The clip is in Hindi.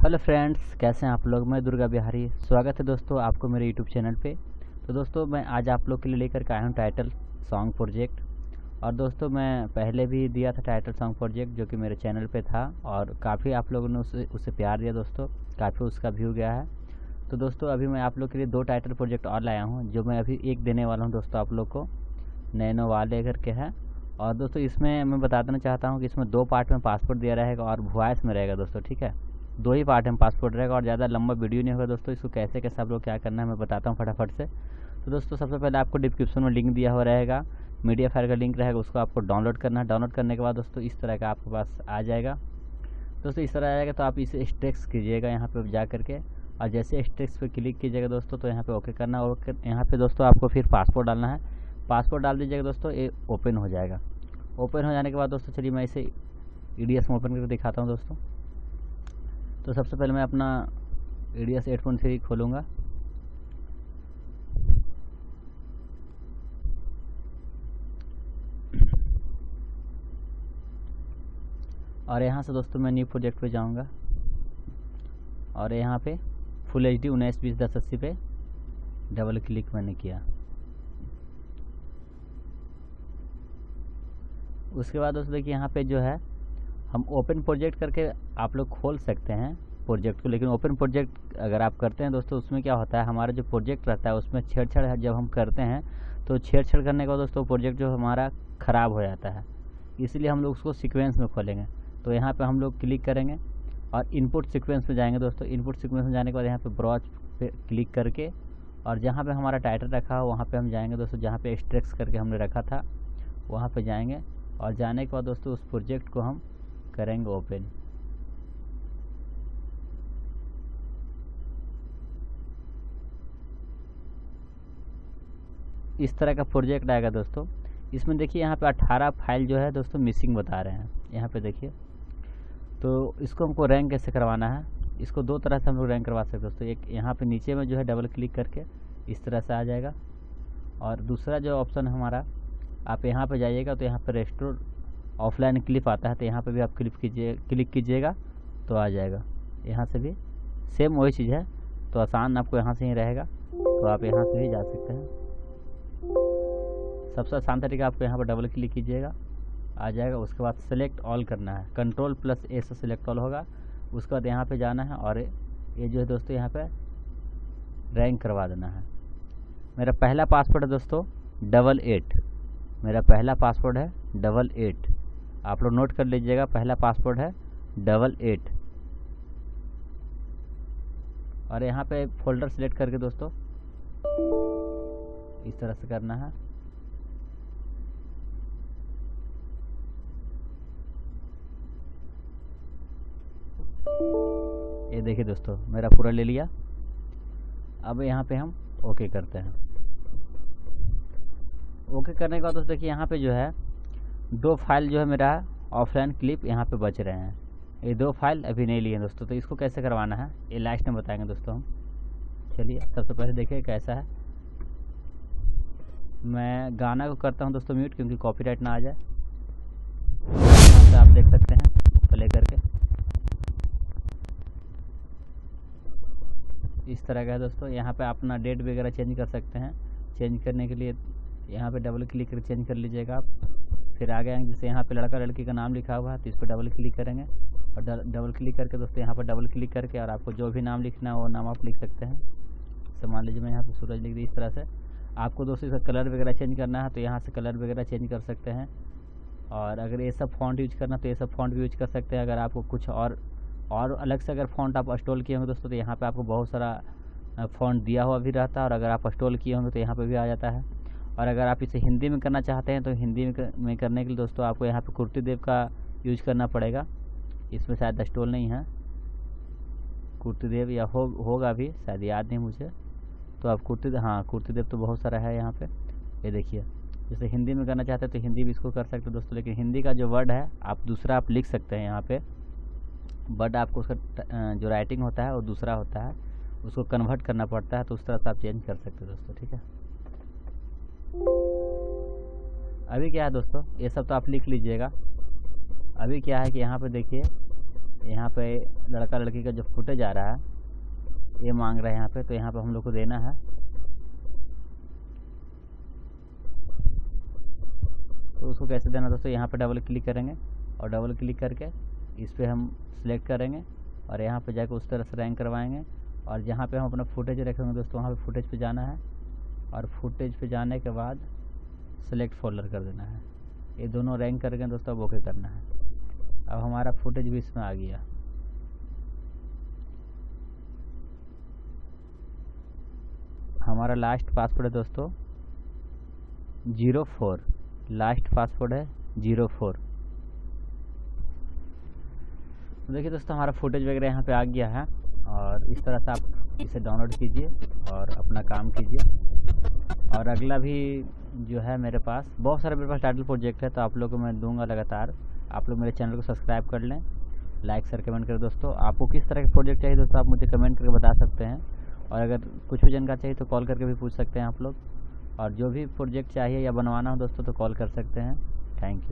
हेलो फ्रेंड्स, कैसे हैं आप लोग। मैं दुर्गा बिहारी, स्वागत है दोस्तों आपको मेरे यूट्यूब चैनल पे। तो दोस्तों मैं आज आप लोग के लिए लेकर के आया हूँ टाइटल सॉन्ग प्रोजेक्ट। और दोस्तों मैं पहले भी दिया था टाइटल सॉन्ग प्रोजेक्ट जो कि मेरे चैनल पे था और काफ़ी आप लोगों ने उसे प्यार दिया दोस्तों, काफ़ी उसका व्यू गया है। तो दोस्तों अभी मैं आप लोग के लिए 2 टाइटल प्रोजेक्ट और लाया हूँ जो मैं अभी एक देने वाला हूँ दोस्तों आप लोग को, नैनो वाले करके है। और दोस्तों इसमें मैं बता देना चाहता हूँ कि इसमें 2 पार्ट में पासपोर्ट दिया रहेगा और वॉइस में रहेगा दोस्तों, ठीक है। 2 ही पार्ट में पासपोर्ट रहेगा और ज़्यादा लंबा वीडियो नहीं होगा दोस्तों। इसको कैसे कैसे आप लोग क्या करना है मैं बताता हूँ फटाफट से। तो दोस्तों सबसे पहले आपको डिस्क्रिप्शन में लिंक दिया हुआ रहेगा, मीडिया फायर का लिंक रहेगा, उसको आपको डाउनलोड करना है। डाउनलोड करने के बाद दोस्तों इस तरह का आपके पास आ जाएगा दोस्तों, इस तरह आ जाएगा। तो आप इसे एक्सट्रैक्ट कीजिएगा यहाँ पे जा करके, और जैसे एक्सट्रैक्ट पे क्लिक कीजिएगा दोस्तों तो यहाँ पे ओके करना। ओके यहाँ पे दोस्तों आपको फिर पासपोर्ट डालना है, पासपोर्ट डाल दीजिएगा दोस्तों, ये ओपन हो जाएगा। ओपन हो जाने के बाद दोस्तों चलिए मैं इसे EDS में ओपन करके दिखाता हूँ दोस्तों। तो सबसे पहले मैं अपना EDS 8.3 खोलूँगा। और यहाँ से दोस्तों मैं न्यू प्रोजेक्ट पे जाऊँगा और यहाँ पे फुल HD 1920x1080 पे डबल क्लिक मैंने किया। उसके बाद दोस्तों देखिए यहाँ पे जो है हम ओपन प्रोजेक्ट करके आप लोग खोल सकते हैं प्रोजेक्ट को, लेकिन ओपन प्रोजेक्ट अगर आप करते हैं दोस्तों उसमें क्या होता है, हमारा जो प्रोजेक्ट रहता है उसमें छेड़छाड़ जब हम करते हैं तो छेड़छाड़ करने के बाद दोस्तों प्रोजेक्ट जो हमारा ख़राब हो जाता है। इसलिए हम लोग उसको सीक्वेंस में खोलेंगे। तो यहाँ पे हम लोग क्लिक करेंगे और इनपुट सीक्वेंस में जाएंगे दोस्तों। इनपुट सीक्वेंस में जाने के बाद यहाँ पे ब्राउज पे क्लिक करके और जहाँ पे हमारा टाइटल रखा हो वहाँ पे हम जाएंगे दोस्तों, जहाँ पे एक्सट्रैक्ट करके हमने रखा था वहाँ पे जाएंगे। और जाने के बाद दोस्तों उस प्रोजेक्ट को हम करेंगे ओपन। इस तरह का प्रोजेक्ट आएगा दोस्तों। इसमें देखिए यहाँ पे 18 फाइल जो है दोस्तों मिसिंग बता रहे हैं, यहाँ पे देखिए। तो इसको हमको रैंक कैसे करवाना है, इसको 2 तरह से हम लोग रैंक करवा सकते हैं दोस्तों। एक यहाँ पे नीचे में जो है डबल क्लिक करके इस तरह से आ जाएगा, और दूसरा जो ऑप्शन है हमारा, आप यहाँ पे जाइएगा तो यहाँ पे रेस्टोर ऑफलाइन क्लिप आता है, तो यहाँ पे भी आप क्लिक कीजिएगा तो आ जाएगा। यहाँ से भी सेम वही चीज़ है, तो आसान आपको यहाँ से ही रहेगा, तो आप यहाँ से भी जा सकते हैं। सबसे आसान तरीका आपको यहाँ पर डबल क्लिक कीजिएगा आ जाएगा। उसके बाद सेलेक्ट ऑल करना है, Ctrl+A से सेलेक्ट ऑल होगा। उसके बाद यहाँ पे जाना है और ये जो है दोस्तों यहाँ पे रैंक करवा देना है। मेरा पहला पासवर्ड है दोस्तों 88, मेरा पहला पासवर्ड है 88, आप लोग नोट कर लीजिएगा। पहला पासवर्ड है 88। और यहाँ पे फोल्डर सिलेक्ट करके दोस्तों इस तरह से करना है। ये देखिए दोस्तों मेरा पूरा ले लिया। अब यहाँ पे हम ओके करते हैं। ओके करने के बाद दोस्तों देखिए यहाँ पे जो है 2 फाइल जो है मेरा ऑफलाइन क्लिप यहाँ पे बच रहे हैं। ये 2 फाइल अभी नहीं लिए दोस्तों, तो इसको कैसे करवाना है ये लास्ट में बताएंगे दोस्तों हम। चलिए सबसे पहले देखिए कैसा है। मैं गाना को करता हूँ दोस्तों म्यूट, क्योंकि कॉपीराइट ना आ जाए। यहाँ पे आप देख सकते हैं प्ले करके इस तरह का है दोस्तों। यहाँ पे अपना डेट वगैरह चेंज कर सकते हैं। चेंज करने के लिए यहाँ पे डबल क्लिक करके चेंज कर लीजिएगा आप। फिर आगे आएंगे, जैसे यहाँ पे लड़का लड़की का नाम लिखा हुआ है तो इस पर डबल क्लिक करेंगे और डबल क्लिक करके दोस्तों यहाँ पर डबल क्लिक करके और आपको जो भी नाम लिखना है वो नाम आप लिख सकते हैं। तो मान लीजिए मैं यहाँ पे सूरज लिख दी। इस तरह से आपको दोस्तों इसका कलर वगैरह चेंज करना है तो यहाँ से कलर वगैरह चेंज कर सकते हैं। और अगर ये सब फॉन्ट यूज करना तो ये सब फॉन्ट भी यूज कर सकते हैं। अगर आपको कुछ और अलग से अगर फॉन्ट आप इंस्टॉल किए होंगे दोस्तों तो यहाँ पे आपको बहुत सारा फॉन्ट दिया हुआ भी रहता है, और अगर आप इंस्टॉल किए होंगे तो यहाँ पे भी आ जाता है। और अगर आप इसे हिंदी में करना चाहते हैं तो हिंदी में करने के लिए दोस्तों आपको यहाँ पे कुर्ती देव का यूज करना पड़ेगा। इसमें शायद इंस्टॉल नहीं है कुर्ती देव, या होगा भी शायद, याद नहीं मुझे। तो आप कुर्ती देव तो बहुत सारा है यहाँ पे। ये देखिए जैसे हिंदी में करना चाहते हैं तो हिंदी भी इसको कर सकते हैं दोस्तों, लेकिन हिंदी का जो वर्ड है आप दूसरा आप लिख सकते हैं। यहाँ पे वर्ड आपको उसका जो राइटिंग होता है वो दूसरा होता है, उसको कन्वर्ट करना पड़ता है, तो उस तरह से आप चेंज कर सकते हैं दोस्तों, ठीक है। अभी क्या है दोस्तों, ये सब तो आप लिख लीजिएगा। अभी क्या है कि यहाँ पे देखिए यहाँ पे लड़का लड़की का जो फुटेज आ रहा है ये मांग रहा है यहाँ पे, तो यहाँ पे हम लोग को देना है। तो उसको कैसे देना दोस्तों, यहाँ पे डबल क्लिक करेंगे और डबल क्लिक करके इस पर हम सिलेक्ट करेंगे और यहाँ पे जाकर उस तरह से रैंक करवाएंगे। और जहाँ पे हम अपना फुटेज रखेंगे दोस्तों वहाँ पे फुटेज पे जाना है और फुटेज पे जाने के बाद सेलेक्ट फोल्डर कर देना है। ये दोनों रैंक करके दोस्तों अब ओके करना है। अब हमारा फुटेज भी इसमें आ गया। हमारा लास्ट पासवर्ड है दोस्तों 04, लास्ट पासवर्ड है 04। तो देखिए दोस्तों हमारा फुटेज वगैरह यहाँ पे आ गया है और इस तरह से आप इसे डाउनलोड कीजिए और अपना काम कीजिए। और अगला भी जो है मेरे पास बहुत सारे मेरे पास टाइटल प्रोजेक्ट है, तो आप लोगों को मैं दूंगा लगातार। आप लोग मेरे चैनल को सब्सक्राइब कर लें, लाइक शेयर कमेंट करें। दोस्तों आपको किस तरह के प्रोजेक्ट चाहिए दोस्तों आप मुझे कमेंट करके बता सकते हैं, और अगर कुछ भी जानकारी चाहिए तो कॉल करके भी पूछ सकते हैं आप लोग। और जो भी प्रोजेक्ट चाहिए या बनवाना हो दोस्तों तो कॉल कर सकते हैं। Thank you.